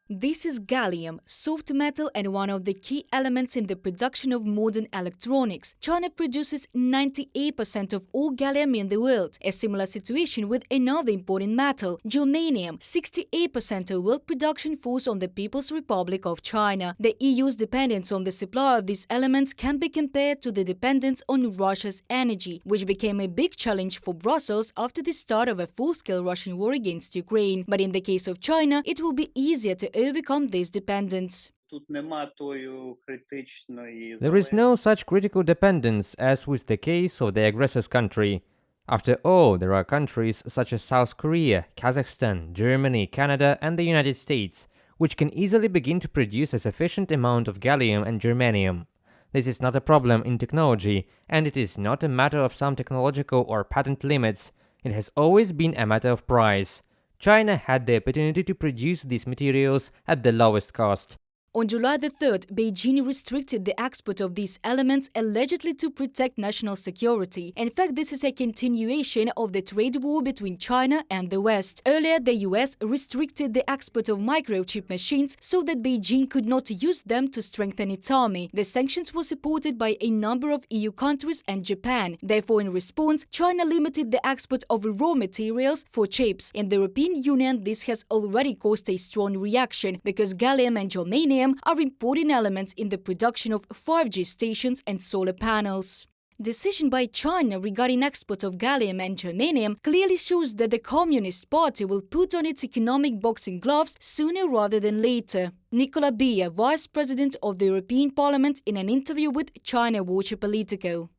This is gallium, soft metal and one of the key elements in the production of modern electronics. China produces 98% of all gallium in the world. A similar situation with another important metal, germanium. 68% of world production falls on the People's Republic of China. The EU's dependence on the supply of these elements can be compared to the dependence on Russia's energy, which became a big challenge for Brussels after the start of a full-scale Russian war against Ukraine. But in the case of China, it will be easier to overcome this dependence. There is no such critical dependence as with the case of the aggressor's country. After all, there are countries such as South Korea, Kazakhstan, Germany, Canada, and the United States, which can easily begin to produce a sufficient amount of gallium and germanium. This is not a problem in technology, and it is not a matter of some technological or patent limits. It has always been a matter of price. China had the opportunity to produce these materials at the lowest cost. On July the 3rd, Beijing restricted the export of these elements allegedly to protect national security. In fact, this is a continuation of the trade war between China and the West. Earlier, the US restricted the export of microchip machines so that Beijing could not use them to strengthen its army. The sanctions were supported by a number of EU countries and Japan. Therefore, in response, China limited the export of raw materials for chips. In the European Union, this has already caused a strong reaction because gallium and germanium are important elements in the production of 5G stations and solar panels. Decision by China regarding export of gallium and germanium clearly shows that the Communist Party will put on its economic boxing gloves sooner rather than later. Nicola Bia, Vice President of the European Parliament, in an interview with China Watcher Politico.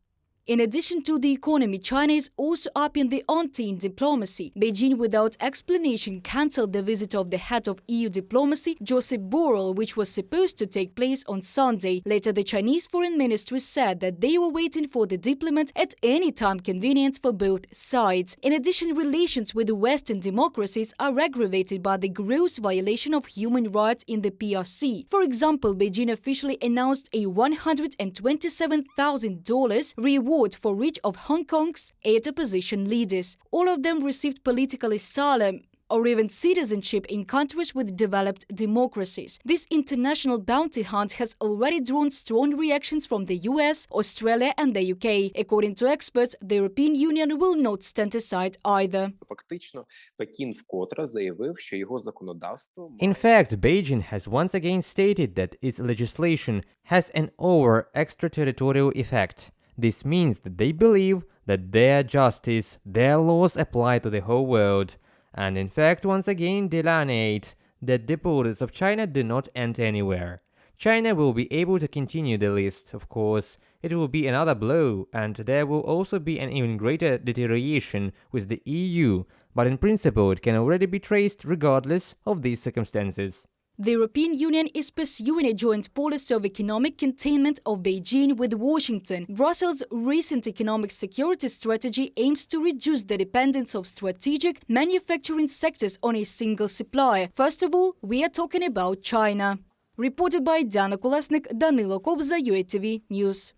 In addition to the economy, China is also upping the ante in diplomacy. Beijing, without explanation, cancelled the visit of the head of EU diplomacy, Josep Borrell, which was supposed to take place on Sunday. Later, the Chinese Foreign Ministry said that they were waiting for the diplomat at any time convenient for both sides. In addition, relations with the Western democracies are aggravated by the gross violation of human rights in the PRC. For example, Beijing officially announced a $127,000 reward for each of Hong Kong's 8 opposition leaders. All of them received political asylum or even citizenship in countries with developed democracies. This international bounty hunt has already drawn strong reactions from the US, Australia and the UK. According to experts, the European Union will not stand aside either. In fact, Beijing has once again stated that its legislation has an over-extraterritorial effect. This means that they believe that their justice, their laws apply to the whole world, and in fact once again delineate that the borders of China do not end anywhere. China will be able to continue the list, of course. It will be another blow, and there will also be an even greater deterioration with the EU, but in principle it can already be traced regardless of these circumstances. The European Union is pursuing a joint policy of economic containment of Beijing with Washington. Brussels' recent economic security strategy aims to reduce the dependence of strategic manufacturing sectors on a single supplier. First of all, we are talking about China. Reported by Diana Kolesnik, Danilo Kobza, UATV News.